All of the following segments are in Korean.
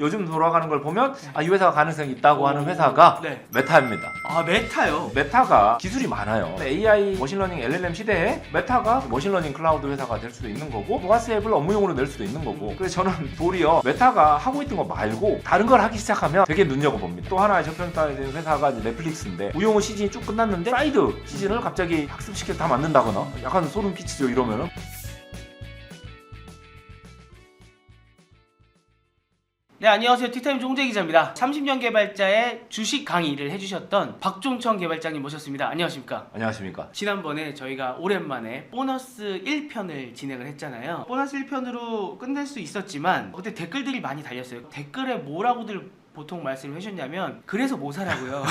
요즘 돌아가는 걸 보면 이 회사가 가능성이 있다고 하는 회사가 네. 메타입니다. 아, 메타요? 메타가 기술이 많아요. AI 머신러닝 LLM 시대에 메타가 머신러닝 클라우드 회사가 될 수도 있는 거고 왓츠앱을 업무용으로 낼 수도 있는 거고, 그래서 저는 도리어 메타가 하고 있던 거 말고 다른 걸 하기 시작하면 되게 눈여겨봅니다. 또 하나의 저평가된 회사가 이제 넷플릭스인데 우용우 시즌이 쭉 끝났는데 사이드 시즌을 갑자기 학습시켜서 다 만든다거나 약간 소름 끼치죠 이러면은. 네, 안녕하세요. 티타임 종재 기자입니다. 30년 개발자의 주식 강의를 해주셨던 박종천 개발자님 모셨습니다. 안녕하십니까? 안녕하십니까? 지난번에 저희가 오랜만에 보너스 1편을 진행을 했잖아요. 보너스 1편으로 끝낼 수 있었지만 그때 댓글들이 많이 달렸어요. 댓글에 뭐라고들 보통 말씀을 해주셨냐면 그래서 뭐 사라고요.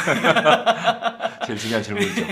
제일 중요한 질문이죠.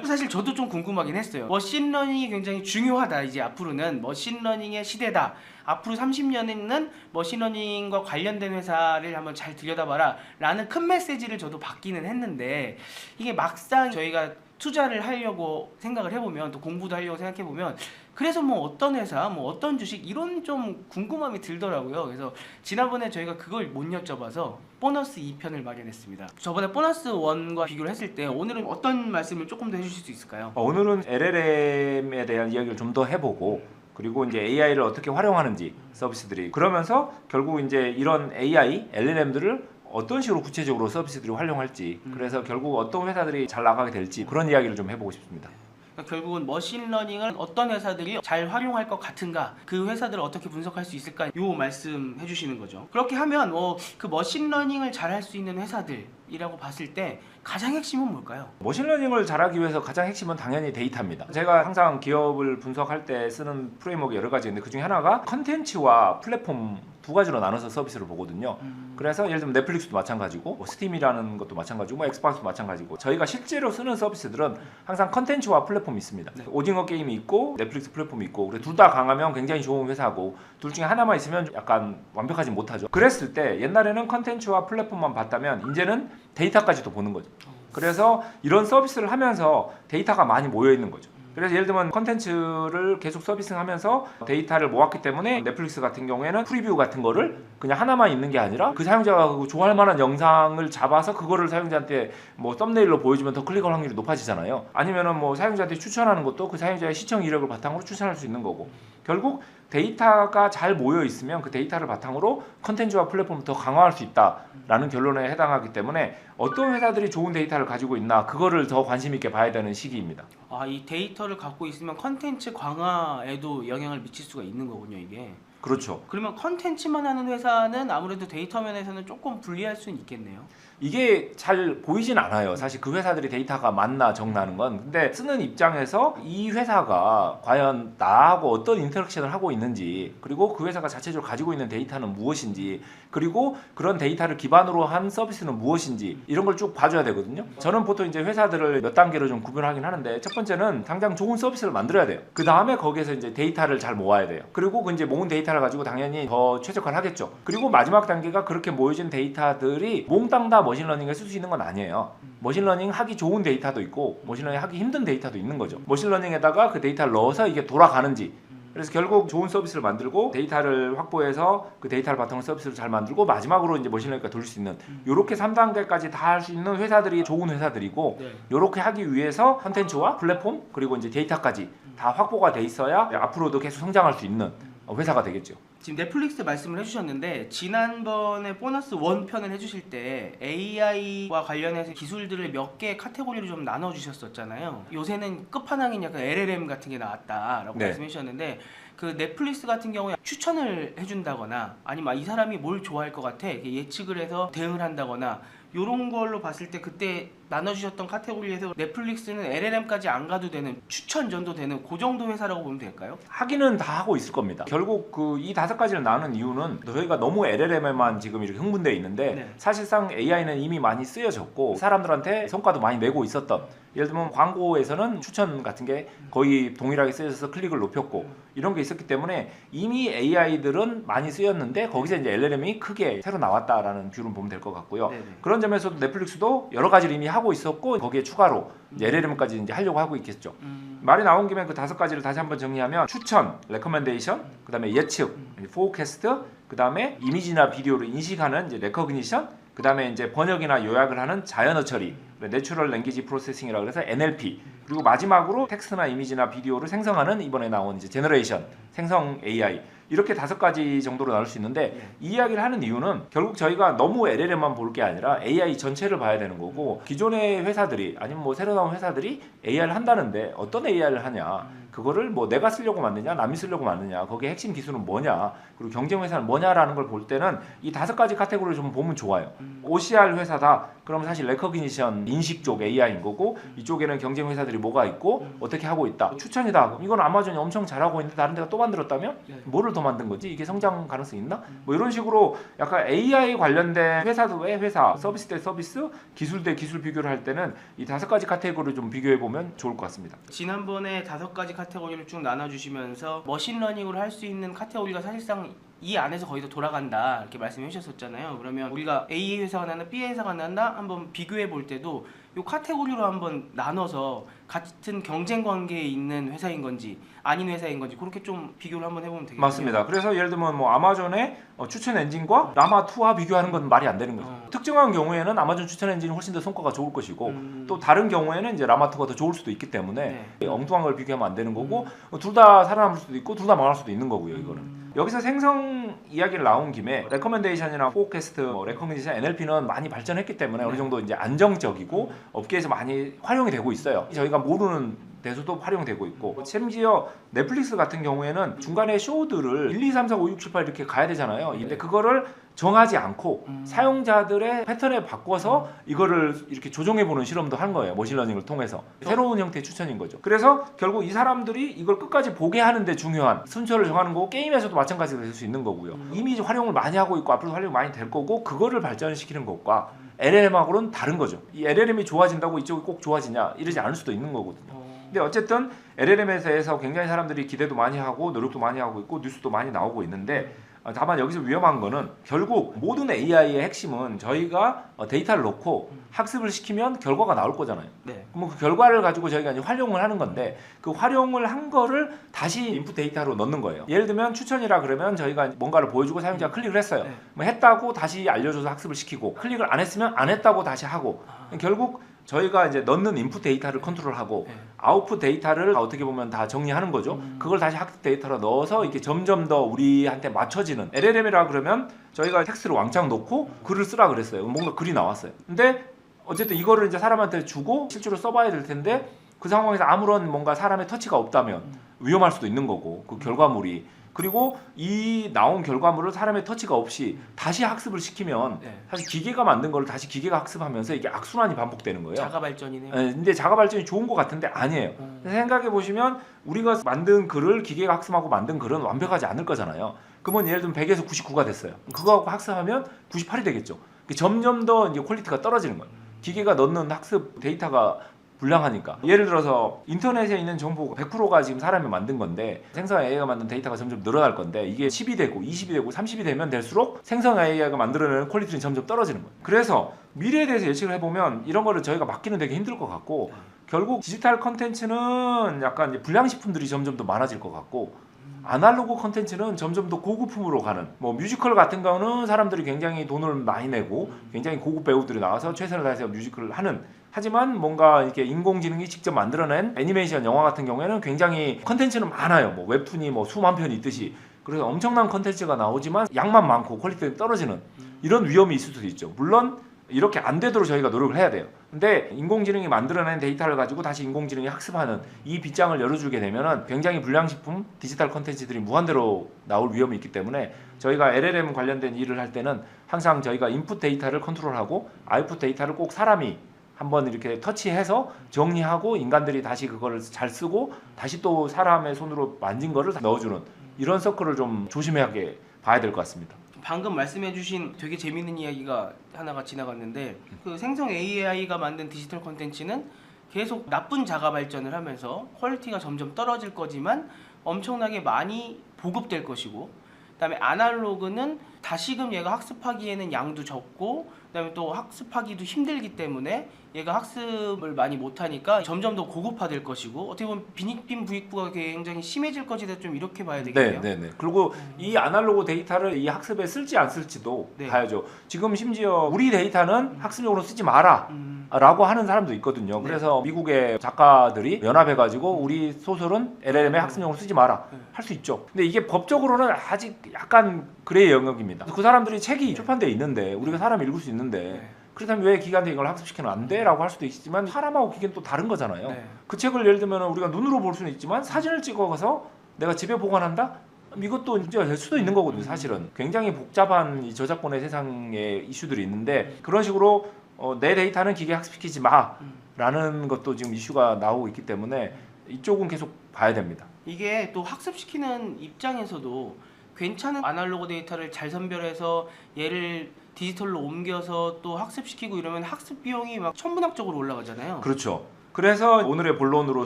사실 저도 좀 궁금하긴 했어요. 머신러닝이 굉장히 중요하다. 이제 앞으로는 머신러닝의 시대다. 앞으로 30년에는 머신러닝과 관련된 회사를 한번 잘 들여다봐라 라는 큰 메시지를 저도 받기는 했는데, 이게 막상 저희가 투자를 하려고 생각을 해보면, 또 공부도 하려고 생각해보면, 그래서 뭐 어떤 회사, 뭐 어떤 주식, 이런 좀 궁금함이 들더라고요. 그래서 지난번에 저희가 그걸 못 여쭤봐서 보너스 2편을 마련했습니다. 저번에 보너스 1과 비교를 했을 때 오늘은 어떤 말씀을 조금 더 해주실 수 있을까요? 오늘은 LLM에 대한 이야기를 좀 더 해보고, 그리고 이제 AI를 어떻게 활용하는지 서비스들이, 그러면서 결국 이제 이런 AI, LLM들을 어떤 식으로 구체적으로 서비스들이 활용할지, 그래서 결국 어떤 회사들이 잘 나가게 될지 그런 이야기를 좀 해보고 싶습니다. 그러니까 결국은 머신러닝을 어떤 회사들이 잘 활용할 것 같은가, 그 회사들을 어떻게 분석할 수 있을까, 요 말씀 해주시는 거죠. 그렇게 하면 그 머신러닝을 잘 할 수 있는 회사들이라고 봤을 때 가장 핵심은 뭘까요? 머신러닝을 잘하기 위해서 가장 핵심은 당연히 데이터입니다. 제가 항상 기업을 분석할 때 쓰는 프레임워크 여러 가지 있는데, 그 중에 하나가 컨텐츠와 플랫폼 두 가지로 나눠서 서비스를 보거든요. 그래서 예를 들면 넷플릭스도 마찬가지고, 스팀이라는 것도 마찬가지고, 엑스박스도 마찬가지고, 저희가 실제로 쓰는 서비스들은 항상 컨텐츠와 플랫폼이 있습니다. 네. 오징어 게임이 있고 넷플릭스 플랫폼이 있고, 둘 다 강하면 굉장히 좋은 회사고, 둘 중에 하나만 있으면 약간 완벽하지 못하죠. 그랬을 때 옛날에는 컨텐츠와 플랫폼만 봤다면 이제는 데이터까지도 보는 거죠. 그래서 이런 서비스를 하면서 데이터가 많이 모여 있는 거죠. 그래서 예를 들면 컨텐츠를 계속 서비스하면서 데이터를 모았기 때문에 넷플릭스 같은 경우에는 프리뷰 같은 거를 그냥 하나만 있는 게 아니라 그 사용자가 좋아할 만한 영상을 잡아서 그거를 사용자한테 뭐 썸네일로 보여주면 더 클릭할 확률이 높아지잖아요. 아니면은 뭐 사용자한테 추천하는 것도 그 사용자의 시청 이력을 바탕으로 추천할 수 있는 거고, 결국 데이터가 잘 모여 있으면 그 데이터를 바탕으로 컨텐츠와 플랫폼을 더 강화할 수 있다라는 결론에 해당하기 때문에 어떤 회사들이 좋은 데이터를 가지고 있나, 그거를 더 관심 있게 봐야 되는 시기입니다. 이 데이터를 갖고 있으면 컨텐츠 강화에도 영향을 미칠 수가 있는 거군요, 이게. 그렇죠. 그러면 컨텐츠만 하는 회사는 아무래도 데이터 면에서는 조금 불리할 수는 있겠네요. 이게 잘 보이진 않아요. 사실 그 회사들이 데이터가 많나 적나는 건. 근데 쓰는 입장에서 이 회사가 과연 나하고 어떤 인터랙션을 하고 있는지, 그리고 그 회사가 자체적으로 가지고 있는 데이터는 무엇인지, 그리고 그런 데이터를 기반으로 한 서비스는 무엇인지, 이런 걸 쭉 봐줘야 되거든요. 저는 보통 이제 회사들을 몇 단계로 좀 구별하긴 하는데, 첫 번째는 당장 좋은 서비스를 만들어야 돼요. 그 다음에 거기에서 이제 데이터를 잘 모아야 돼요. 그리고 그 이제 모은 데이터를 가지고 당연히 더 최적화를 하겠죠. 그리고 마지막 단계가 그렇게 모여진 데이터들이 몽땅 다 머신러닝에 쓸 수 있는 건 아니에요. 머신러닝 하기 좋은 데이터도 있고 머신러닝 하기 힘든 데이터도 있는 거죠. 머신러닝에다가 그 데이터를 넣어서 이게 돌아가는지, 그래서 결국 좋은 서비스를 만들고 데이터를 확보해서 그 데이터를 바탕으로 서비스를 잘 만들고 마지막으로 이제 머신러닝까지 돌릴 수 있는, 요렇게 3단계까지 다 할 수 있는 회사들이 좋은 회사들이고, 요렇게 하기 위해서 컨텐츠와 플랫폼 그리고 이제 데이터까지 다 확보가 돼 있어야 앞으로도 계속 성장할 수 있는 회사가 되겠죠. 지금 넷플릭스 말씀을 해주셨는데, 지난번에 보너스 1편을 해주실 때 AI와 관련해서 기술들을 몇 개 카테고리로 좀 나눠주셨었잖아요. 요새는 끝판왕인 약간 LLM 같은 게 나왔다라고 네. 말씀해 주셨는데, 그 넷플릭스 같은 경우에 추천을 해준다거나 아니면 이 사람이 뭘 좋아할 것 같아 예측을 해서 대응을 한다거나, 요런 걸로 봤을 때 그때 나눠주셨던 카테고리에서 넷플릭스는 LLM까지 안 가도 되는, 추천 정도 되는 그 정도 회사라고 보면 될까요? 하기는 다 하고 있을 겁니다. 결국 그 이 5가지를 나눈 이유는 저희가 너무 LLM에만 지금 이렇게 흥분되어 있는데, 네. 사실상 AI는 이미 많이 쓰여졌고 사람들한테 성과도 많이 내고 있었던 예를 들면 광고에서는 추천 같은 게 거의 동일하게 쓰여서 클릭을 높였고 이런 게 있었기 때문에 이미 AI들은 많이 쓰였는데 거기서 이제 LLM이 크게 새로 나왔다라는 뷰를 보면 될 것 같고요. 네네. 그런 점에서도 넷플릭스도 여러 가지를 이미 하고 있었고 거기에 추가로 이제 LLM까지 이제 하려고 하고 있겠죠. 말이 나온 김에 그 5가지를 다시 한번 정리하면 추천, 레커멘데이션, 그다음에 예측, 포캐스트, 그다음에 이미지나 비디오를 인식하는 이제 레커그니션, 그다음에 이제 번역이나 요약을 하는 자연어 처리, 내추럴 랭귀지 프로세싱이라고 그래서 NLP, 그리고 마지막으로 텍스트나 이미지나 비디오를 생성하는 이번에 나온 이제 제너레이션, 생성 AI, 이렇게 5가지 정도로 나눌 수 있는데 이 이야기를 하는 이유는 결국 저희가 너무 LLM만 볼 게 아니라 AI 전체를 봐야 되는 거고, 기존의 회사들이 아니면 뭐 새로 나온 회사들이 AI를 한다는데 어떤 AI를 하냐, 그거를 뭐 내가 쓰려고 만드냐 남이 쓰려고 만드냐, 거기에 핵심 기술은 뭐냐, 그리고 경쟁 회사는 뭐냐라는 걸 볼 때는 이 5가지 카테고리를 좀 보면 좋아요. OCR 회사다 그러면 사실 레커그니션 인식 쪽 AI인 거고, 이쪽에는 경쟁 회사들이 뭐가 있고 어떻게 하고 있다. 추천이다 그럼 이건 아마존이 엄청 잘하고 있는데 다른 데가 또 만들었다면 뭐를 더 만든 거지, 이게 성장 가능성이 있나, 뭐 이런 식으로 약간 AI 관련된 회사도 왜 회사, 서비스 대 서비스, 기술 대 기술 비교를 할 때는 이 5가지 카테고리를 좀 비교해 보면 좋을 것 같습니다. 지난번에 5가지 카테고리를 쭉 나눠주시면서 머신러닝으로 할 수 있는 카테고리가 사실상 이 안에서 거의 다 돌아간다 이렇게 말씀해 주셨었잖아요. 그러면 우리가 A 회사가 나나 B 회사가 나나 한번 비교해 볼 때도 이 카테고리로 한번 나눠서 같은 경쟁 관계에 있는 회사인 건지 아닌 회사인 건지 그렇게 좀 비교를 한번 해보면 되겠네요. 맞습니다. 그래서 예를 들면 뭐 아마존의 추천 엔진과 라마2와 비교하는 건 말이 안 되는 거죠. 특정한 경우에는 아마존 추천 엔진이 훨씬 더 성과가 좋을 것이고 또 다른 경우에는 이제 라마2가 더 좋을 수도 있기 때문에 엉뚱한 걸 비교하면 안 되는 거고, 둘 다 살아남을 수도 있고 둘 다 망할 수도 있는 거고요. 이거는 여기서 생성 이야기를 나온 김에 레커멘데이션이나 포캐스트, 레커멘데이션, NLP는 많이 발전했기 때문에 어느 정도 이제 안정적이고 업계에서 많이 활용이 되고 있어요. 저희가 모르는 데서도 활용되고 있고, 심지어 넷플릭스 같은 경우에는 중간에 쇼들을 1, 2, 3, 4, 5, 6, 7, 8 이렇게 가야 되잖아요. 근데 그거를 정하지 않고 사용자들의 패턴에 바꿔서 이거를 이렇게 조정해보는 실험도 한 거예요. 머신러닝을 통해서. 새로운 형태의 추천인 거죠. 그래서 결국 이 사람들이 이걸 끝까지 보게 하는데 중요한 순서를 정하는 거고, 게임에서도 마찬가지가 될 수 있는 거고요. 이미 활용을 많이 하고 있고 앞으로도 활용 많이 될 거고, 그거를 발전시키는 것과 LLM하고는 다른 거죠. 이 LLM이 좋아진다고 이쪽이 꼭 좋아지냐 이러지 않을 수도 있는 거거든요. 근데 어쨌든 LLM에 대해서 굉장히 사람들이 기대도 많이 하고 노력도 많이 하고 있고 뉴스도 많이 나오고 있는데, 다만 여기서 위험한 거는 결국 모든 AI의 핵심은 저희가 데이터를 넣고 학습을 시키면 결과가 나올 거잖아요. 그럼 그 결과를 가지고 저희가 이제 활용을 하는 건데, 그 활용을 한 거를 다시 인풋 데이터로 넣는 거예요. 예를 들면 추천이라 그러면 저희가 뭔가를 보여주고 사용자가 클릭을 했어요. 뭐 했다고 다시 알려줘서 학습을 시키고, 클릭을 안 했으면 안 했다고 다시 하고, 결국 저희가 이제 넣는 인풋 데이터를 컨트롤하고 아웃풋 데이터를 어떻게 보면 다 정리하는 거죠. 그걸 다시 학습 데이터로 넣어서 이렇게 점점 더 우리한테 맞춰지는, LLM이라 그러면 저희가 텍스트를 왕창 넣고 글을 쓰라 그랬어요. 뭔가 글이 나왔어요. 근데 어쨌든 이거를 이제 사람한테 주고 실제로 써봐야 될 텐데, 그 상황에서 아무런 뭔가 사람의 터치가 없다면 위험할 수도 있는 거고, 그 결과물이. 그리고 이 나온 결과물을 사람의 터치가 없이 다시 학습을 시키면 사실 기계가 만든 걸 다시 기계가 학습하면서 이게 악순환이 반복되는 거예요. 자가 발전이네요. 근데 자가 발전이 좋은 것 같은데 아니에요. 생각해 보시면 우리가 만든 글을 기계가 학습하고 만든 글은 완벽하지 않을 거잖아요. 그러면 예를 들면 100에서 99가 됐어요. 그거 갖고 학습하면 98이 되겠죠. 점점 더 이제 퀄리티가 떨어지는 거예요. 기계가 넣는 학습 데이터가 불량하니까. 예를 들어서 인터넷에 있는 정보가 100%가 지금 사람이 만든 건데, 생성 AI가 만든 데이터가 점점 늘어날 건데, 이게 10이 되고 20이 되고 30이 되면 될수록 생성 AI가 만들어내는 퀄리티는 점점 떨어지는 거예요. 그래서 미래에 대해서 예측을 해보면 이런 거를 저희가 막기는 되게 힘들 것 같고, 결국 디지털 컨텐츠는 약간 이제 불량식품들이 점점 더 많아질 것 같고, 아날로그 컨텐츠는 점점 더 고급품으로 가는, 뭐 뮤지컬 같은 경우는 사람들이 굉장히 돈을 많이 내고 굉장히 고급 배우들이 나와서 최선을 다해서 뮤지컬을 하는, 하지만 뭔가 이렇게 인공지능이 직접 만들어낸 애니메이션 영화 같은 경우에는 굉장히 컨텐츠는 많아요. 뭐 웹툰이 뭐 수만 편이 있듯이. 그래서 엄청난 컨텐츠가 나오지만 양만 많고 퀄리티가 떨어지는 이런 위험이 있을 수도 있죠. 물론 이렇게 안 되도록 저희가 노력을 해야 돼요. 근데 인공지능이 만들어낸 데이터를 가지고 다시 인공지능이 학습하는 이 빗장을 열어주게 되면은 굉장히 불량식품 디지털 컨텐츠들이 무한대로 나올 위험이 있기 때문에, 저희가 LLM 관련된 일을 할 때는 항상 저희가 인풋 데이터를 컨트롤하고 아웃풋 데이터를 꼭 사람이 한번 이렇게 터치해서 정리하고 인간들이 다시 그거를 잘 쓰고 다시 또 사람의 손으로 만진 거를 넣어주는, 이런 서클을 좀 조심하게 봐야 될 것 같습니다. 방금 말씀해주신 되게 재밌는 이야기가 하나가 지나갔는데, 그 생성 AI가 만든 디지털 콘텐츠는 계속 나쁜 자가 발전을 하면서 퀄리티가 점점 떨어질 거지만 엄청나게 많이 보급될 것이고, 그다음에 아날로그는 다시금 얘가 학습하기에는 양도 적고, 그다음에 또 학습하기도 힘들기 때문에 얘가 학습을 많이 못하니까 점점 더 고급화될 것이고, 어떻게 보면 빈익빈 부익부가 굉장히 심해질 것이다, 좀 이렇게 봐야 되겠네요. 네. 그리고 이 아날로그 데이터를 이 학습에 쓸지 안 쓸지도 네. 봐야죠. 지금 심지어 우리 데이터는 학습용으로 쓰지 마라 라고 하는 사람도 있거든요. 그래서 미국의 작가들이 연합해가지고 우리 소설은 LLM의 학습용으로 쓰지 마라 할 수 있죠. 근데 이게 법적으로는 아직 약간 그레이 영역입니다. 그 사람들이 책이 출판되어 있는데 우리가 사람 읽을 수 있는데 네. 그렇다면 왜 기간대 이걸 학습시키면 안 돼? 라고 할 수도 있지만 사람하고 기계는 또 다른 거잖아요. 네. 그 책을 예를 들면 우리가 눈으로 볼 수는 있지만 사진을 찍어서 내가 집에 보관한다? 이것도 문제가 될 수도 있는 거거든요. 사실은 굉장히 복잡한 이 저작권의 세상에 이슈들이 있는데, 그런 식으로 내 데이터는 기계 학습시키지 마 라는 것도 지금 이슈가 나오고 있기 때문에 이쪽은 계속 봐야 됩니다. 이게 또 학습시키는 입장에서도 괜찮은 아날로그 데이터를 잘 선별해서 얘를 디지털로 옮겨서 또 학습시키고 이러면 학습 비용이 막 천문학적으로 올라가잖아요. 그렇죠. 그래서 오늘의 본론으로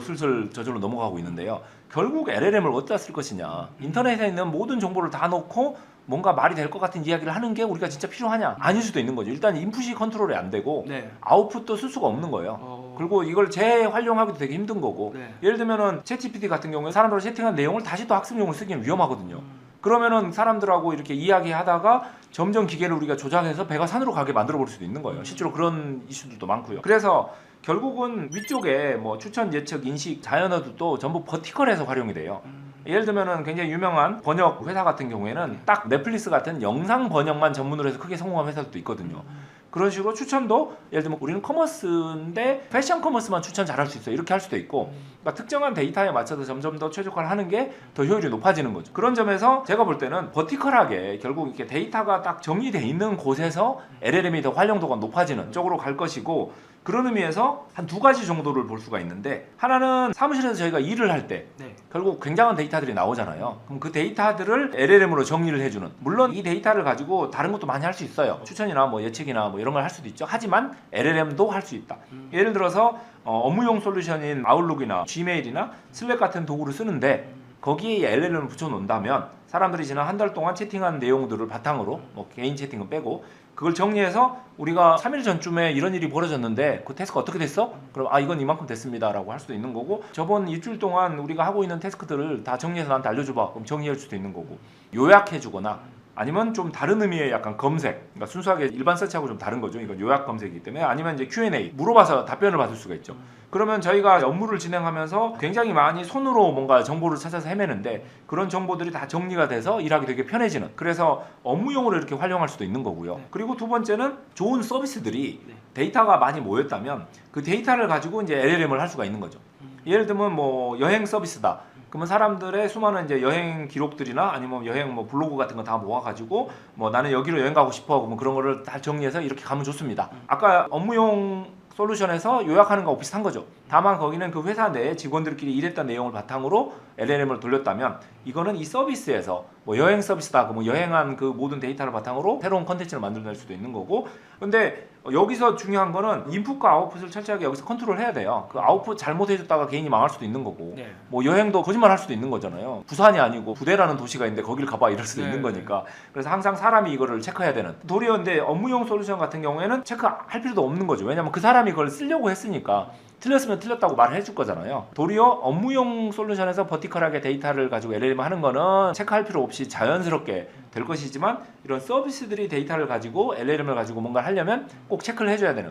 슬슬 저절로 넘어가고 있는데요. 결국 LLM을 어디다 쓸 것이냐. 인터넷에 있는 모든 정보를 다 넣고 뭔가 말이 될 것 같은 이야기를 하는 게 우리가 진짜 필요하냐? 아닐 수도 있는 거죠. 일단 인풋이 컨트롤이 안 되고 네. 아웃풋도 쓸 수가 없는 거예요. 그리고 이걸 재활용하기도 되게 힘든 거고, 네. 예를 들면은 챗GPT 같은 경우에 사람들로 채팅한 내용을 다시 또 학습용으로 쓰기는 위험하거든요. 그러면은 사람들하고 이렇게 이야기하다가 점점 기계를 우리가 조작해서 배가 산으로 가게 만들어 볼 수도 있는 거예요. 실제로 그런 이슈들도 많고요. 그래서 결국은 위쪽에 뭐 추천, 예측, 인식, 자연어도 전부 버티컬에서 활용이 돼요. 예를 들면은 굉장히 유명한 번역 회사 같은 경우에는 딱 넷플릭스 같은 영상 번역만 전문으로 해서 크게 성공한 회사도 있거든요. 그런 식으로 추천도 예를 들면 우리는 커머스인데 패션 커머스만 추천 잘할 수 있어요. 이렇게 할 수도 있고, 그러니까 특정한 데이터에 맞춰서 점점 더 최적화를 하는 게 더 효율이 높아지는 거죠. 그런 점에서 제가 볼 때는 버티컬하게 결국 이렇게 데이터가 딱 정리돼 있는 곳에서 LLM이 더 활용도가 높아지는 쪽으로 갈 것이고, 그런 의미에서 한 두 가지 정도를 볼 수가 있는데, 하나는 사무실에서 저희가 일을 할 때 네. 결국 굉장한 데이터들이 나오잖아요. 그럼 그 데이터들을 LLM으로 정리를 해주는, 물론 이 데이터를 가지고 다른 것도 많이 할 수 있어요. 추천이나 뭐 예측이나 뭐 이런 걸 할 수도 있죠. 하지만 LLM도 할 수 있다. 예를 들어서 업무용 솔루션인 아웃룩이나 지메일이나 슬랙 같은 도구를 쓰는데 거기에 LLM을 붙여놓는다면 사람들이 지난 한 달 동안 채팅한 내용들을 바탕으로, 뭐 개인 채팅은 빼고 그걸 정리해서 우리가 3일 전쯤에 이런 일이 벌어졌는데 그 태스크 어떻게 됐어? 그럼 이건 이만큼 됐습니다 라고 할 수도 있는 거고, 저번 일주일 동안 우리가 하고 있는 태스크들을 다 정리해서 나한테 알려줘봐. 그럼 정리할 수도 있는 거고, 요약해주거나 아니면 좀 다른 의미의 약간 검색, 그러니까 순수하게 일반 서치하고 좀 다른 거죠. 이건 요약 검색이기 때문에. 아니면 이제 Q&A, 물어봐서 답변을 받을 수가 있죠. 그러면 저희가 업무를 진행하면서 굉장히 많이 손으로 뭔가 정보를 찾아서 헤매는데 그런 정보들이 다 정리가 돼서 일하기 되게 편해지는, 그래서 업무용으로 이렇게 활용할 수도 있는 거고요. 네. 그리고 두 번째는 좋은 서비스들이 네. 데이터가 많이 모였다면 그 데이터를 가지고 이제 LLM을 할 수가 있는 거죠. 예를 들면 뭐 여행 서비스다. 그러면 사람들의 수많은 이제 여행 기록들이나 아니면 여행 뭐 블로그 같은 거 다 모아가지고 뭐 나는 여기로 여행 가고 싶어. 그러면 그런 거를 다 정리해서 이렇게 가면 좋습니다. 아까 업무용 솔루션에서 요약하는 거하고 비슷한 거죠. 다만 거기는 그 회사 내 직원들끼리 일했던 내용을 바탕으로 LLM을 돌렸다면, 이거는 이 서비스에서 뭐 여행 서비스다, 뭐 여행한 그 모든 데이터를 바탕으로 새로운 컨텐츠를 만들어낼 수도 있는 거고. 근데 여기서 중요한 거는 인풋과 아웃풋을 철저하게 여기서 컨트롤해야 돼요. 그 아웃풋 잘못해줬다가 개인이 망할 수도 있는 거고, 네. 뭐 여행도 거짓말 할 수도 있는 거잖아요. 부산이 아니고 부대라는 도시가 있는데 거길 가봐 이럴 수도 네. 있는 거니까. 그래서 항상 사람이 이거를 체크해야 되는, 도리어 근데 업무용 솔루션 같은 경우에는 체크할 필요도 없는 거죠. 왜냐면 그 사람이 그걸 쓰려고 했으니까 틀렸으면 틀렸다고 말을 해줄 거잖아요. 도리어 업무용 솔루션에서 버티컬하게 데이터를 가지고 LLM 하는 거는 체크할 필요 없이 자연스럽게 될 것이지만, 이런 서비스들이 데이터를 가지고 LLM을 가지고 뭔가 하려면 꼭 체크를 해줘야 되는.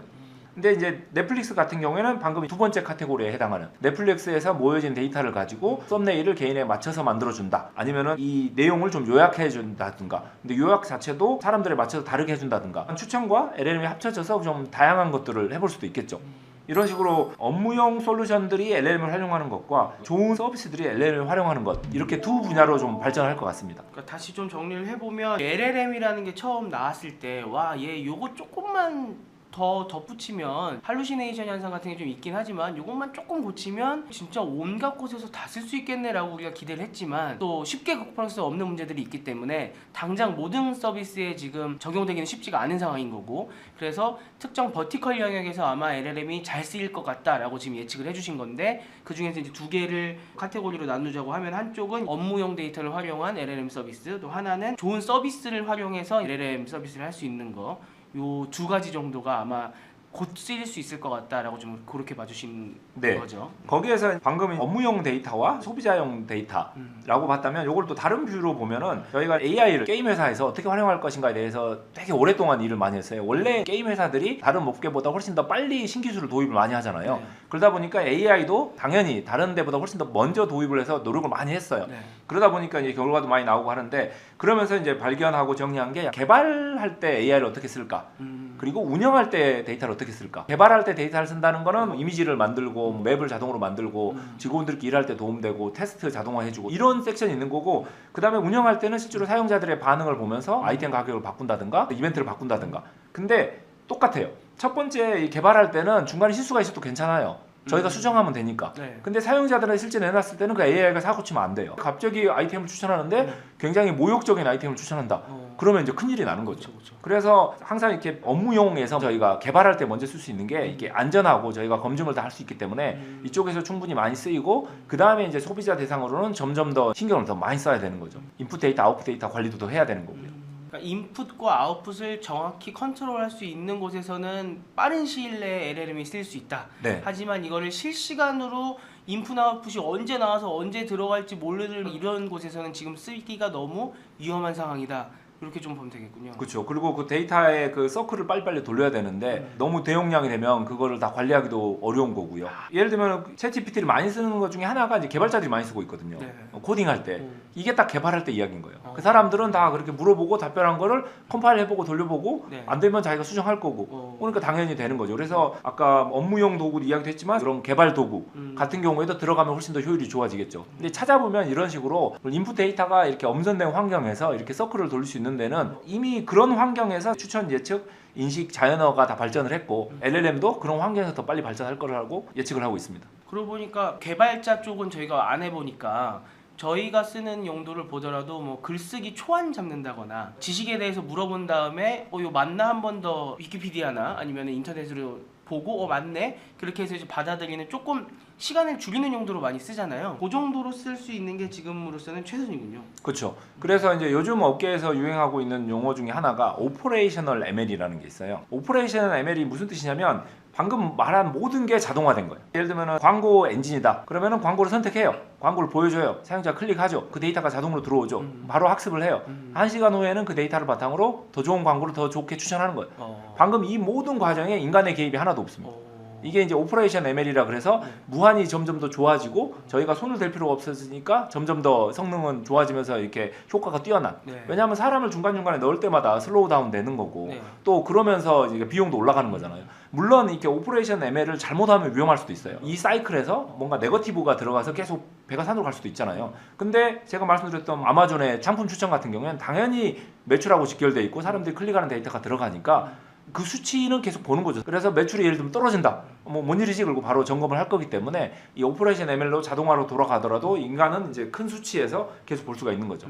근데 이제 넷플릭스 같은 경우에는 방금 두 번째 카테고리에 해당하는, 넷플릭스에서 모여진 데이터를 가지고 썸네일을 개인에 맞춰서 만들어준다, 아니면은 이 내용을 좀 요약해준다든가, 근데 요약 자체도 사람들에 맞춰서 다르게 해준다든가, 추천과 LLM이 합쳐져서 좀 다양한 것들을 해볼 수도 있겠죠. 이런 식으로 업무용 솔루션들이 LLM을 활용하는 것과 좋은 서비스들이 LLM을 활용하는 것, 이렇게 두 분야로 좀 발전할 것 같습니다. 그러니까 다시 좀 정리를 해보면 LLM이라는 게 처음 나왔을 때 와, 얘 요거 조금만 더 더 덧붙이면 할루시네이션 현상 같은 게 좀 있긴 하지만 이것만 조금 고치면 진짜 온갖 곳에서 다 쓸 수 있겠네라고 우리가 기대를 했지만 또 쉽게 극복할 수 없는 문제들이 있기 때문에 당장 모든 서비스에 지금 적용되기는 쉽지가 않은 상황인 거고, 그래서 특정 버티컬 영역에서 아마 LLM이 잘 쓰일 것 같다라고 지금 예측을 해주신 건데, 그 중에서 이제 두 개를 카테고리로 나누자고 하면 한쪽은 업무용 데이터를 활용한 LLM 서비스, 또 하나는 좋은 서비스를 활용해서 LLM 서비스를 할 수 있는 거, 요 두 가지 정도가 아마 곧 쓰일 수 있을 것 같다라고 좀 그렇게 봐주신 네. 거죠. 거기에서 방금 업무용 데이터와 소비자용 데이터라고 봤다면 요걸 또 다른 뷰로 보면은 저희가 AI를 게임 회사에서 어떻게 활용할 것인가에 대해서 되게 오랫동안 일을 많이 했어요. 원래 게임 회사들이 다른 업계보다 훨씬 더 빨리 신기술을 도입을 많이 하잖아요. 네. 그러다 보니까 AI도 당연히 다른 데보다 훨씬 더 먼저 도입을 해서 노력을 많이 했어요. 네. 그러다 보니까 이제 결과도 많이 나오고 하는데, 그러면서 이제 발견하고 정리한 게 개발할 때 AI를 어떻게 쓸까? 그리고 운영할 때 데이터를 어떻게 쓸까? 개발할 때 데이터를 쓴다는 거는 이미지를 만들고 맵을 자동으로 만들고 직원들끼리 일할 때 도움되고 테스트 자동화해주고 이런 섹션이 있는 거고, 그 다음에 운영할 때는 실제로 사용자들의 반응을 보면서 아이템 가격을 바꾼다든가 이벤트를 바꾼다든가. 근데 똑같아요. 첫 번째 이 개발할 때는 중간에 실수가 있어도 괜찮아요. 저희가 수정하면 되니까. 네. 근데 사용자들은 실제 내놨을 때는 그 AI가 사고 치면 안 돼요. 갑자기 아이템을 추천하는데 굉장히 모욕적인 아이템을 추천한다. 그러면 이제 큰일이 나는 거죠. 그렇죠. 그래서 항상 이렇게 업무용에서 저희가 개발할 때 먼저 쓸 수 있는 게 이게 안전하고 저희가 검증을 다 할 수 있기 때문에 이쪽에서 충분히 많이 쓰이고, 그 다음에 이제 소비자 대상으로는 점점 더 신경을 더 많이 써야 되는 거죠. 인풋 데이터, 아웃풋 데이터 관리도 더 해야 되는 거고요. 그러니까 인풋과 아웃풋을 정확히 컨트롤할 수 있는 곳에서는 빠른 시일 내에 LLM이 쓰일 수 있다. 네. 하지만 이거를 실시간으로 인풋 아웃풋이 언제 나와서 언제 들어갈지 모르는 이런 곳에서는 지금 쓰기가 너무 위험한 상황이다. 이렇게 좀 보면 되겠군요. 그렇죠. 그리고 그 데이터의 그 서클을 빨리빨리 돌려야 되는데 너무 대용량이 되면 그거를 다 관리하기도 어려운 거고요. 예를 들면 챗GPT를 많이 쓰는 것 중에 하나가 이제 개발자들이 많이 쓰고 있거든요. 네. 코딩할 때. 이게 딱 개발할 때 이야기인 거예요. 그 사람들은 다 그렇게 물어보고 답변한 거를 컴파일 해보고 돌려보고 네. 안 되면 자기가 수정할 거고. 그러니까 당연히 되는 거죠. 그래서 아까 업무용 도구 이야기도 했지만 그런 개발 도구 같은 경우에도 들어가면 훨씬 더 효율이 좋아지겠죠. 근데 찾아보면 이런 식으로 인풋 데이터가 이렇게 엄선된 환경에서 이렇게 서클을 돌릴 수 있는 데는 이미 그런 환경에서 추천 예측 인식 자연어가 다 발전을 했고 LLM도 그런 환경에서 더 빨리 발전할 거라고 예측을 하고 있습니다. 그러고 보니까 개발자 쪽은 저희가 안 해보니까 저희가 쓰는 용도를 보더라도 뭐 글쓰기 초안 잡는다거나 지식에 대해서 물어본 다음에 이거 맞나 한 번 더 위키피디아나 아니면 인터넷으로 보고 맞네 그렇게 해서 이제 받아들이는 조금 시간을 줄이는 용도로 많이 쓰잖아요. 그 정도로 쓸 수 있는 게 지금으로서는 최선이군요. 그렇죠. 그래서 이제 요즘 업계에서 유행하고 있는 용어 중에 하나가 오퍼레이셔널 ML이라는 게 있어요. 오퍼레이셔널 ML이 무슨 뜻이냐면 방금 말한 모든 게 자동화된 거예요. 예를 들면 광고 엔진이다. 그러면은 광고를 선택해요. 광고를 보여줘요. 사용자 클릭하죠. 그 데이터가 자동으로 들어오죠. 바로 학습을 해요. 1시간 후에는 그 데이터를 바탕으로 더 좋은 광고를 더 좋게 추천하는 거예요. 방금 이 모든 과정에 인간의 개입이 하나도 없습니다. 이게 이제 오퍼레이션 ML이라 그래서 무한히 점점 더 좋아지고 저희가 손을 댈 필요가 없어지니까 점점 더 성능은 좋아지면서 이렇게 효과가 뛰어난. 네. 왜냐하면 사람을 중간중간에 넣을 때마다 슬로우 다운 되는 거고 네. 또 그러면서 이제 비용도 올라가는 거잖아요. 물론 이렇게 오퍼레이션 ML을 잘못하면 위험할 수도 있어요. 이 사이클에서 뭔가 네거티브가 들어가서 계속 배가 산으로 갈 수도 있잖아요. 근데 제가 말씀드렸던 아마존의 상품 추천 같은 경우에는 당연히 매출하고 직결돼 있고 사람들이 클릭하는 데이터가 들어가니까 그 수치는 계속 보는 거죠. 그래서 매출이 예를 들면 떨어진다. 뭔 일이지? 그리고 바로 점검을 할 거기 때문에 이 오퍼레이션 ML로 자동화로 돌아가더라도 인간은 이제 큰 수치에서 계속 볼 수가 있는 거죠.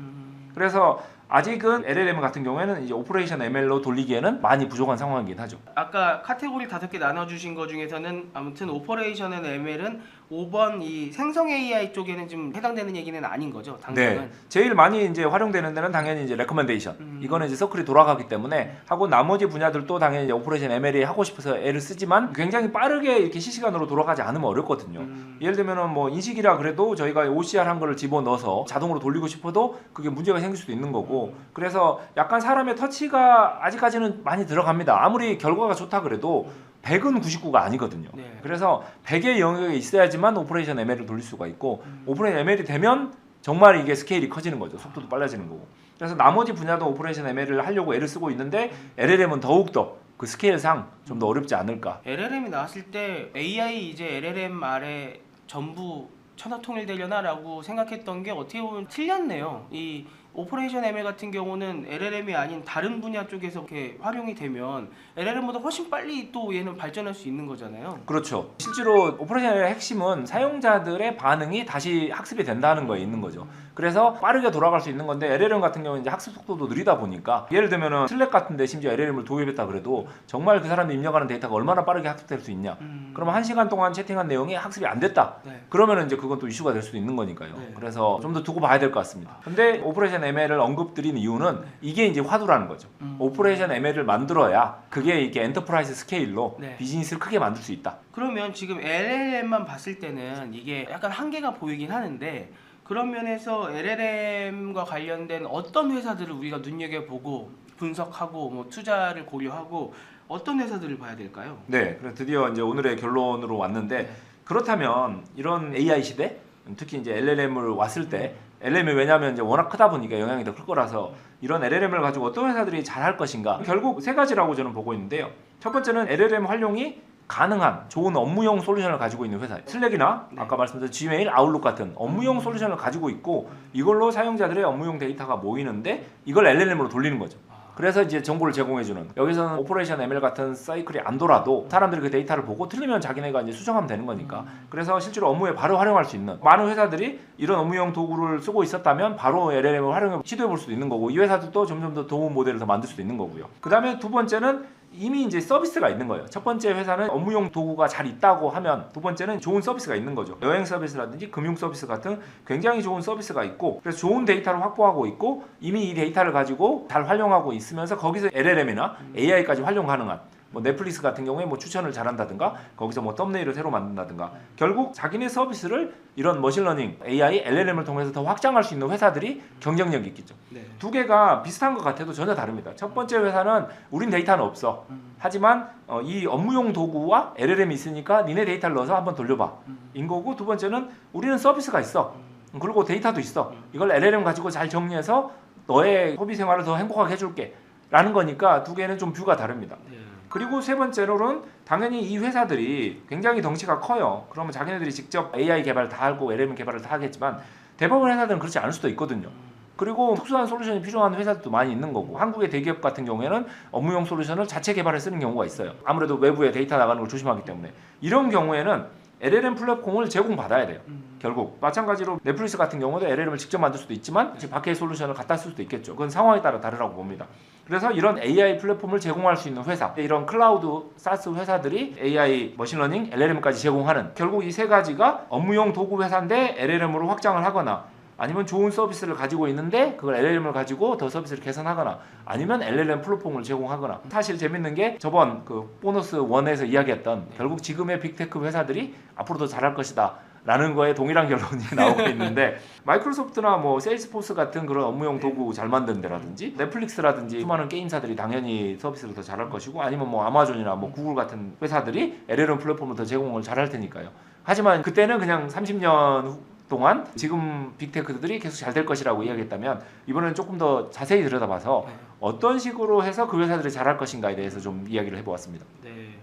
그래서 아직은 LLM 같은 경우에는 이제 오퍼레이션 ML로 돌리기에는 많이 부족한 상황이긴 하죠. 아까 카테고리 5개 나눠주신 것 중에서는 아무튼 오퍼레이션 ML은 5번 이 생성 AI 쪽에는 좀 해당되는 얘기는 아닌 거죠, 당장은. 네, 제일 많이 이제 활용되는 데는 당연히 이제 레커멘데이션. 이거는 이제 서클이 돌아가기 때문에 하고 나머지 분야들도 당연히 이제 오퍼레이션 ML이 하고 싶어서 애를 쓰지만 굉장히 빠르게 이렇게 실시간으로 돌아가지 않으면 어렵거든요. 예를 들면은 뭐 인식이라 그래도 저희가 OCR 한 거를 집어 넣어서 자동으로 돌리고 싶어도 그게 문제가 생길 수도 있는 거고. 그래서 약간 사람의 터치가 아직까지는 많이 들어갑니다. 아무리 결과가 좋다 그래도 100은 99가 아니거든요. 네. 그래서 100의 영역에 있어야지만 오퍼레이션 ML을 돌릴 수가 있고 오퍼레이션 ML이 되면 정말 이게 스케일이 커지는 거죠. 속도도 빨라지는 거고. 그래서 나머지 분야도 오퍼레이션 ML을 하려고 애를 쓰고 있는데 LLM은 더욱더 그 스케일상 좀 더 어렵지 않을까. LLM이 나왔을 때 AI 이제 LLM 아래 전부 천하통일되려나라고 생각했던 게 어떻게 보면 틀렸네요. 이 오퍼레이션 ML 같은 경우는 LLM이 아닌 다른 분야 쪽에서 이렇게 활용이 되면 LLM보다 훨씬 빨리 또 얘는 발전할 수 있는 거잖아요. 그렇죠. 실제로 오퍼레이션의 핵심은 사용자들의 반응이 다시 학습이 된다는 거에 있는 거죠. 그래서 빠르게 돌아갈 수 있는 건데 LLM 같은 경우는 이제 학습 속도도 느리다 보니까 예를 들면은 슬랙 같은데 심지어 LLM을 도입했다 그래도 정말 그 사람이 입력하는 데이터가 얼마나 빠르게 학습될 수 있냐. 그러면 1시간 동안 채팅한 내용이 학습이 안 됐다. 네. 그러면은 이제 그건 또 이슈가 될 수도 있는 거니까요. 네. 그래서 좀 더 두고 봐야 될 것 같습니다. 근데 오퍼레이션 ML을 언급드린 이유는 이게 이제 화두라는 거죠. 오퍼레이션 ML을 만들어야 그게 이게 엔터프라이즈 스케일로 네. 비즈니스를 크게 만들 수 있다. 그러면 지금 LLM만 봤을 때는 이게 약간 한계가 보이긴 하는데 그런 면에서 LLM과 관련된 어떤 회사들을 우리가 눈여겨보고 분석하고 뭐 투자를 고려하고 어떤 회사들을 봐야 될까요? 네, 그래서 드디어 이제 오늘의 결론으로 왔는데 네. 그렇다면 이런 AI 시대, 특히 이제 LLM을 왔을 때 LLM이 왜냐하면 이제 워낙 크다 보니까 영향이 더 클 거라서 이런 LLM을 가지고 어떤 회사들이 잘할 것인가 결국 세 가지라고 저는 보고 있는데요. 첫 번째는 LLM 활용이 가능한 좋은 업무용 솔루션을 가지고 있는 회사. 슬랙이나 네. 아까 말씀드린 지메일, 아웃룩 같은 업무용 솔루션을 가지고 있고 이걸로 사용자들의 업무용 데이터가 모이는데 이걸 LLM으로 돌리는 거죠. 그래서 이제 정보를 제공해주는 여기서는 오퍼레이션 ML 같은 사이클이 안 돌아도 사람들이 그 데이터를 보고 틀리면 자기네가 이제 수정하면 되는 거니까 그래서 실제로 업무에 바로 활용할 수 있는 많은 회사들이 이런 업무용 도구를 쓰고 있었다면 바로 LLM을 활용해 시도해 볼 수도 있는 거고 이 회사들도 점점 더 도움 모델을 더 만들 수도 있는 거고요. 그 다음에 두 번째는 이미 이제 서비스가 있는 거예요. 첫 번째 회사는 업무용 도구가 잘 있다고 하면 두 번째는 좋은 서비스가 있는 거죠. 여행 서비스라든지 금융 서비스 같은 굉장히 좋은 서비스가 있고 그래서 좋은 데이터를 확보하고 있고 이미 이 데이터를 가지고 잘 활용하고 있으면서 거기서 LLM이나 AI까지 활용 가능한 뭐 넷플릭스 같은 경우에 뭐 추천을 잘한다든가 거기서 뭐 썸네일을 새로 만든다든가 결국 자기네 서비스를 이런 머신러닝 AI, LLM을 통해서 더 확장할 수 있는 회사들이 경쟁력이 있겠죠. 네. 두 개가 비슷한 것 같아도 전혀 다릅니다. 첫 번째 회사는 우린 데이터는 없어. 하지만 이 업무용 도구와 LLM이 있으니까 니네 데이터를 넣어서 한번 돌려봐. 인 거고 두 번째는 우리는 서비스가 있어. 그리고 데이터도 있어. 이걸 LLM 가지고 잘 정리해서 너의 소비 생활을 더 행복하게 해줄게. 라는 거니까 두 개는 좀 뷰가 다릅니다. 네. 그리고 세 번째로는 당연히 이 회사들이 굉장히 덩치가 커요. 그러면 자기네들이 직접 AI 개발을 다 하고 LLM 개발을 다 하겠지만 대부분 회사들은 그렇지 않을 수도 있거든요. 그리고 특수한 솔루션이 필요한 회사들도 많이 있는 거고 한국의 대기업 같은 경우에는 업무용 솔루션을 자체 개발해 쓰는 경우가 있어요. 아무래도 외부에 데이터 나가는 걸 조심하기 때문에 이런 경우에는 LLM 플랫폼을 제공받아야 돼요. 결국 마찬가지로 넷플릭스 같은 경우도 LLM을 직접 만들 수도 있지만 밖의 솔루션을 갖다 쓸 수도 있겠죠. 그건 상황에 따라 다르라고 봅니다. 그래서 이런 AI 플랫폼을 제공할 수 있는 회사, 이런 클라우드 사스 회사들이 AI, 머신러닝, LLM까지 제공하는 결국 이 세 가지가 업무용 도구 회사인데 LLM으로 확장을 하거나 아니면 좋은 서비스를 가지고 있는데 그걸 LLM을 가지고 더 서비스를 개선하거나 아니면 LLM 플랫폼을 제공하거나 사실 재밌는 게 저번 그 보너스 1에서 이야기했던 결국 지금의 빅테크 회사들이 앞으로 더 잘할 것이다 라는 거에 동일한 결론이 나오고 있는데 마이크로소프트나 뭐 세일스포스 같은 그런 업무용 도구 잘 만드는 데라든지 넷플릭스라든지 수많은 게임사들이 당연히 서비스를 더 잘할 것이고 아니면 뭐 아마존이나 뭐 구글 같은 회사들이 LLM 플랫폼을 더 제공을 잘할 테니까요. 하지만 그때는 그냥 30년 동안 지금 빅테크들이 계속 잘 될 것이라고 이야기했다면 이번에는 조금 더 자세히 들여다봐서 어떤 식으로 해서 그 회사들이 잘할 것인가에 대해서 좀 이야기를 해보았습니다. 네.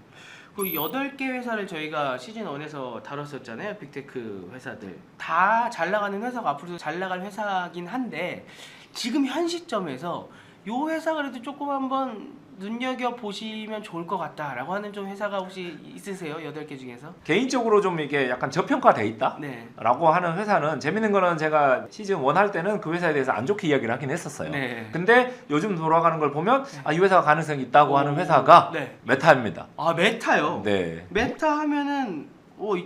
그 8개 회사를 저희가 시즌 1에서 다뤘었잖아요. 빅테크 회사들. 다 잘 나가는 회사가 앞으로도 잘 나갈 회사긴 한데 지금 현 시점에서 이 회사 그래도 조금 한번 눈여겨보시면 좋을 것 같다라고 하는 좀 회사가 혹시 있으세요? 8개 중에서? 개인적으로 좀 이게 약간 저평가돼 있다? 네. 라고 하는 회사는 재밌는 거는 제가 시즌 1 할 때는 그 회사에 대해서 안 좋게 이야기를 하긴 했었어요. 네. 근데 요즘 돌아가는 걸 보면 아, 이 회사가 가능성이 있다고 하는 회사가 네. 메타입니다. 아, 메타요? 네. 메타 하면은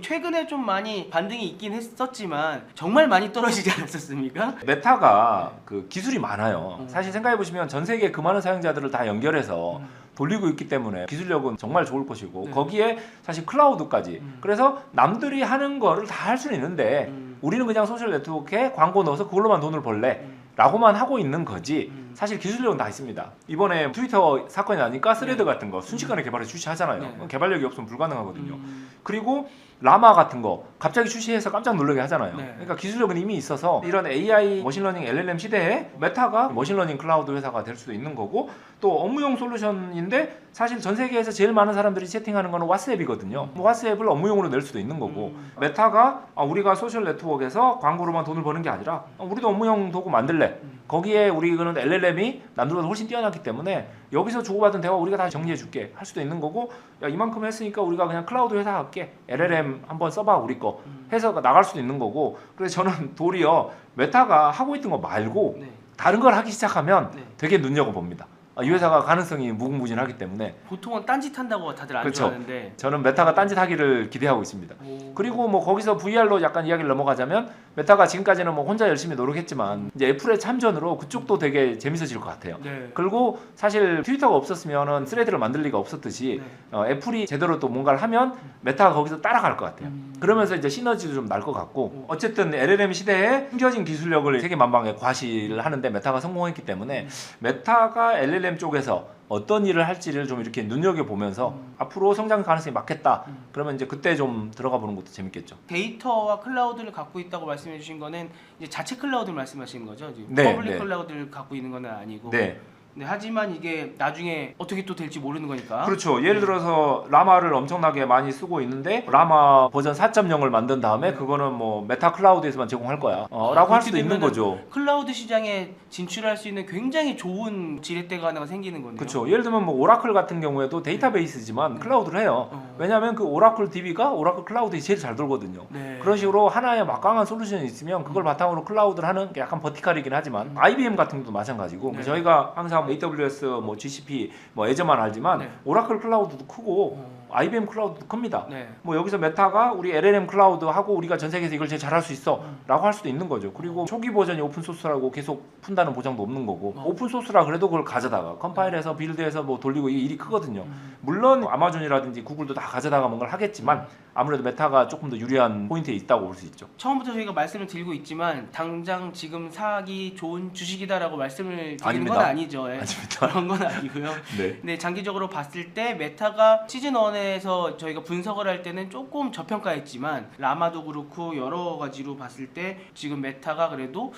최근에 좀 많이 반등이 있긴 했었지만 정말 많이 떨어지지 않았었습니까? 메타가 그 기술이 많아요. 사실 생각해 보시면 전 세계 그 많은 사용자들을 다 연결해서 돌리고 있기 때문에 기술력은 정말 좋을 것이고 네. 거기에 사실 클라우드까지 그래서 남들이 하는 거를 다 할 수는 있는데 우리는 그냥 소셜 네트워크에 광고 넣어서 그걸로만 돈을 벌래 라고만 하고 있는 거지 사실 기술력은 다 있습니다. 이번에 트위터 사건이 나니까 스레드 같은 거 순식간에 개발해 주시하잖아요. 네. 개발력이 없으면 불가능하거든요. 그리고 라마 같은 거 갑자기 출시해서 깜짝 놀라게 하잖아요. 네. 그러니까 기술력은 이미 있어서 이런 AI 머신러닝 LLM 시대에 메타가 머신러닝 클라우드 회사가 될 수도 있는 거고, 또 업무용 솔루션인데 사실 전 세계에서 제일 많은 사람들이 채팅하는 거는 왓츠앱이거든요. 뭐 왓츠앱을 업무용으로 낼 수도 있는 거고, 메타가 우리가 소셜 네트워크에서 광고로만 돈을 버는 게 아니라 우리도 업무용 도구 만들래. 거기에 우리는 LLM이 남들보다 훨씬 뛰어났기 때문에 여기서 주고받은 대화 우리가 다 정리해 줄게 할 수도 있는 거고, 야 이만큼 했으니까 우리가 그냥 클라우드 회사 할게, LLM 한번 써봐 우리 거 해서 나갈 수도 있는 거고. 그래서 저는 도리어 메타가 하고 있던 거 말고 네. 다른 걸 하기 시작하면 네. 되게 눈여겨봅니다. 이 회사가 가능성이 무궁무진하기 때문에. 보통은 딴짓 한다고 다들 안 그렇죠. 좋아하는데 저는 메타가 딴짓하기를 기대하고 있습니다. 오. 그리고 뭐 거기서 VR로 약간 이야기를 넘어가자면, 메타가 지금까지는 뭐 혼자 열심히 노력했지만 이제 애플의 참전으로 그쪽도 되게 재밌어질 것 같아요. 네. 그리고 사실 트위터가 없었으면은 스레드를 만들 리가 없었듯이 네. 애플이 제대로 또 뭔가를 하면 메타가 거기서 따라갈 것 같아요. 그러면서 이제 시너지도 좀 날 것 같고, 어쨌든 LLM 시대에 숨겨진 기술력을 세계만방에 과시를 하는데 메타가 성공했기 때문에 메타가 LLM 쪽에서 어떤 일을 할지를 좀 이렇게 눈여겨보면서 앞으로 성장 가능성이 많겠다. 그러면 이제 그때 좀 들어가 보는 것도 재밌겠죠. 데이터와 클라우드를 갖고 있다고 말씀해 주신 거는 이제 자체 클라우드를 말씀하시는 거죠? 지금 네, 퍼블릭 네. 클라우드를 갖고 있는 건 아니고. 네. 네, 하지만 이게 나중에 어떻게 또 될지 모르는 거니까. 그렇죠. 예를 들어서 라마를 엄청나게 많이 쓰고 있는데 라마 버전 4.0을 만든 다음에 그거는 뭐 메타 클라우드에서만 제공할 거야 라고 할 수도 있는 되면은 거죠. 클라우드 시장에 진출할 수 있는 굉장히 좋은 지렛대가 하나가 생기는 거네요. 그렇죠. 예를 들면 뭐 오라클 같은 경우에도 데이터베이스지만 클라우드를 해요. 왜냐하면 그 오라클 DB가 오라클 클라우드에 제일 잘 돌거든요. 네. 그런 식으로 하나의 막강한 솔루션이 있으면 그걸 바탕으로 클라우드를 하는 게 약간 버티컬이긴 하지만 IBM 같은 것도 마찬가지고, 네. 저희가 항상 AWS, 뭐 GCP, 뭐 애저만 알지만 네. 오라클 클라우드도 크고 IBM 클라우드도 큽니다. 네. 뭐 여기서 메타가 우리 LLM 클라우드 하고 우리가 전 세계에서 이걸 제일 잘할 수 있어 라고 할 수도 있는 거죠. 그리고 초기 버전이 오픈 소스라고 계속 푼다는 보장도 없는 거고, 오픈 소스라 그래도 그걸 가져다가 컴파일해서 빌드해서 뭐 돌리고 이게 일이 크거든요. 물론 아마존이라든지 구글도 다 가져다가 뭔가를 하겠지만 아무래도 메타가 조금 더 유리한 포인트에 있다고 볼 수 있죠. 처음부터 저희가 말씀을 드리고 있지만 당장 지금 사기 좋은 주식이다라고 말씀을 드리는 아닙니다. 건 아니죠. 예. 아닙니다. 그런 건 아니고요. 네. 근데 장기적으로 봤을 때 메타가 시즌 1에서 저희가 분석을 할 때는 조금 저평가했지만 라마도 그렇고 여러 가지로 봤을 때 지금 메타가 그래도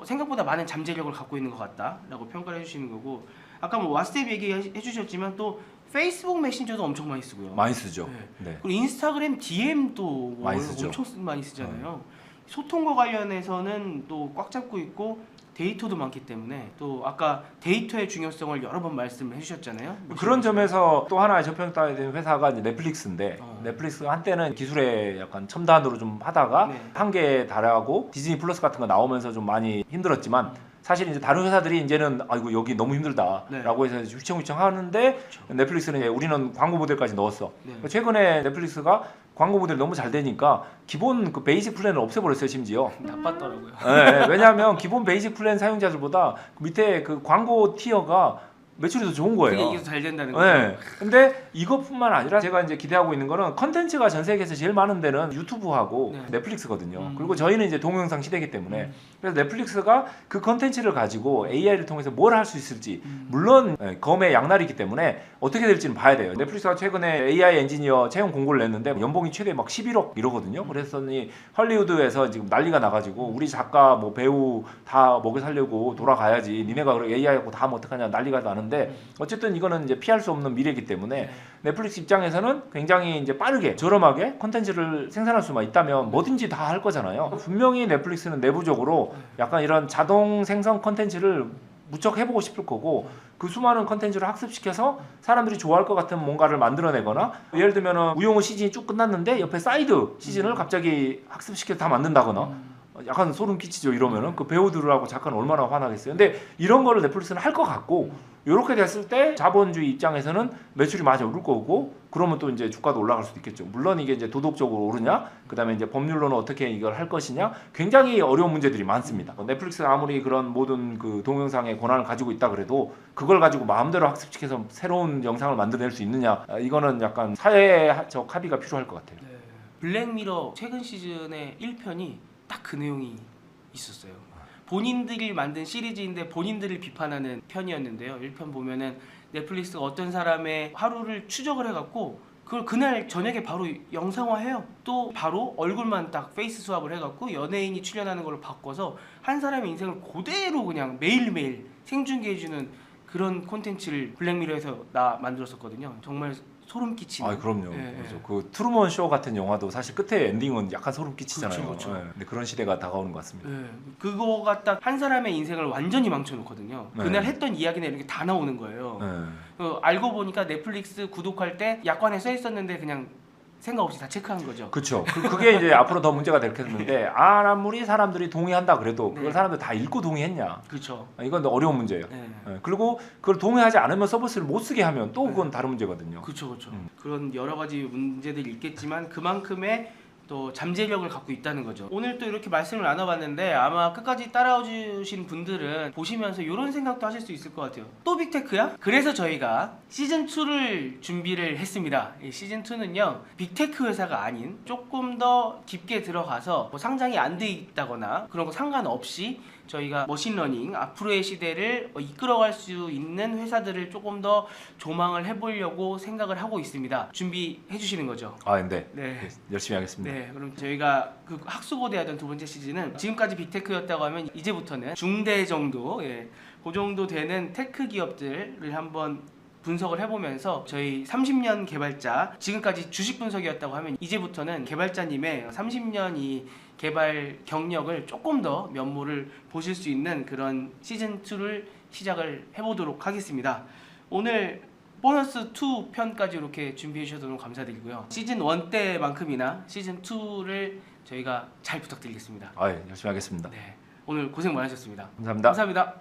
생각보다 많은 잠재력을 갖고 있는 것 같다라고 평가를 해주시는 거고, 아까 뭐 왓츠앱 얘기해 주셨지만 또 페이스북 메신저도 엄청 많이 쓰고요. 많이 쓰죠. 네. 네. 그리고 인스타그램 DM도 뭐 많이 쓰죠. 엄청 많이 쓰잖아요. 소통과 관련해서는 또 꽉 잡고 있고 데이터도 많기 때문에, 또 아까 데이터의 중요성을 여러 번 말씀을 해주셨잖아요. 그런 점에서 또 하나의 저평가된 회사가 이제 넷플릭스인데, 어. 넷플릭스가 한때는 기술에 약간 첨단으로 좀 하다가 네. 한계에 달하고 디즈니 플러스 같은 거 나오면서 좀 많이 힘들었지만, 사실 이제 다른 회사들이 이제는 아이고 여기 너무 힘들다라고 해서 휘청휘청 하는데, 넷플릭스는 이제 우리는 광고 모델까지 넣었어. 네. 최근에 넷플릭스가 광고 모델 너무 잘 되니까 기본 그 베이직 플랜을 없애버렸어요, 심지어. 나빴더라고요. 네, 왜냐하면 기본 베이직 플랜 사용자들보다 그 밑에 그 광고 티어가 매출이 더 좋은 거예요. 그게 이게 잘 된다는 거예요. 네. 근데 이것뿐만 아니라 제가 이제 기대하고 있는 거는 컨텐츠가 전 세계에서 제일 많은 데는 유튜브하고 네. 넷플릭스거든요. 그리고 저희는 이제 동영상 시대이기 때문에 그래서 넷플릭스가 그 컨텐츠를 가지고 AI를 통해서 뭘 할 수 있을지, 물론 검의 양날이기 때문에 어떻게 될지는 봐야 돼요. 넷플릭스가 최근에 AI 엔지니어 채용 공고를 냈는데 연봉이 최대 막 11억 이러거든요. 그랬더니 헐리우드에서 지금 난리가 나가지고 우리 작가 뭐 배우 다 먹여 살려고 돌아가야지, 니네가 AI 하고 다 하면 어떡하냐 난리가 나는데, 어쨌든 이거는 이제 피할 수 없는 미래이기 때문에 넷플릭스 입장에서는 굉장히 이제 빠르게 저렴하게 컨텐츠를 생산할 수만 있다면 뭐든지 다 할 거잖아요. 분명히 넷플릭스는 내부적으로 약간 이런 자동 생성 컨텐츠를 무척 해보고 싶을 거고, 그 수많은 컨텐츠를 학습시켜서 사람들이 좋아할 것 같은 뭔가를 만들어내거나, 예를 들면 우용우 시즌이 쭉 끝났는데 옆에 사이드 시즌을 갑자기 학습시켜서 다 만든다거나, 약간 소름 끼치죠. 이러면은 그 배우들하고 작가는 얼마나 화나겠어요. 근데 이런 거를 넷플릭스는 할 것 같고, 이렇게 됐을 때 자본주의 입장에서는 매출이 많이 오를 거고, 그러면 또 이제 주가도 올라갈 수도 있겠죠. 물론 이게 이제 도덕적으로 오르냐, 그다음에 이제 법률로는 어떻게 이걸 할 것이냐, 굉장히 어려운 문제들이 많습니다. 넷플릭스가 아무리 그런 모든 그 동영상의 권한을 가지고 있다 그래도 그걸 가지고 마음대로 학습시켜서 새로운 영상을 만들어낼 수 있느냐, 이거는 약간 사회적 합의가 필요할 것 같아요. 네. 블랙미러 최근 시즌의 1편이 딱 그 내용이 있었어요. 본인들이 만든 시리즈인데 본인들을 비판하는 편이었는데요. 1편 보면은 넷플릭스가 어떤 사람의 하루를 추적을 해갖고 그걸 그날 저녁에 바로 영상화해요. 또 바로 얼굴만 딱 페이스 수합을 해갖고 연예인이 출연하는 걸로 바꿔서 한 사람의 인생을 그대로 그냥 매일매일 생중계해주는 그런 콘텐츠를 블랙미러에서 나 만들었었거든요. 정말 소름 끼치는. 아, 그럼요. 예, 그렇죠. 예. 그 트루먼 쇼 같은 영화도 사실 끝에 엔딩은 약간 소름 끼치잖아요. 그렇죠, 그렇죠. 예. 근데 그런 시대가 다가오는 것 같습니다. 예, 그거가 딱 한 사람의 인생을 완전히 망쳐놓거든요. 네. 그날 했던 이야기나 이런 게 다 나오는 거예요. 예. 알고 보니까 넷플릭스 구독할 때 약관에 써 있었는데 그냥 생각 없이 다 체크한 거죠. 그렇죠. 그게 이제 앞으로 더 문제가 되겠는데 아무리 사람들이 동의한다 그래도 그걸 네. 사람들 다 읽고 동의했냐? 그렇죠. 이건 어려운 문제예요. 네. 예. 그리고 그걸 동의하지 않으면 서비스를 못 쓰게 하면 또 그건 다른 문제거든요. 그렇죠, 그렇죠. 음. 그런 여러 가지 문제들이 있겠지만 그만큼의 또 잠재력을 갖고 있다는 거죠. 오늘 또 이렇게 말씀을 나눠봤는데 아마 끝까지 따라오신 분들은 보시면서 이런 생각도 하실 수 있을 것 같아요. 또 빅테크야? 그래서 저희가 시즌 2를 준비를 했습니다. 이 시즌 2는요 빅테크 회사가 아닌 조금 더 깊게 들어가서 뭐 상장이 안 돼 있다거나 그런 거 상관없이 저희가 머신러닝 앞으로의 시대를 이끌어갈 수 있는 회사들을 조금 더 조망을 해보려고 생각을 하고 있습니다. 준비해 주시는 거죠? 아, 네. 네. 열심히 하겠습니다. 네, 그럼 저희가 그 학수고대하던 두 번째 시즌은 지금까지 빅테크였다고 하면 이제부터는 중대 정도, 그 정도 되는 테크 기업들을 한번 분석을 해보면서 저희 30년 개발자, 지금까지 주식 분석이었다고 하면 이제부터는 개발자님의 30년 이 개발 경력을 조금 더 면모를 보실 수 있는 그런 시즌 2를 시작을 해보도록 하겠습니다. 오늘 보너스 2 편까지 이렇게 준비해 주셔서 너무 감사드리고요. 시즌 1 때만큼이나 시즌 2를 저희가 잘 부탁드리겠습니다. 아, 예, 열심히 하겠습니다. 네, 오늘 고생 많으셨습니다. 감사합니다. 감사합니다.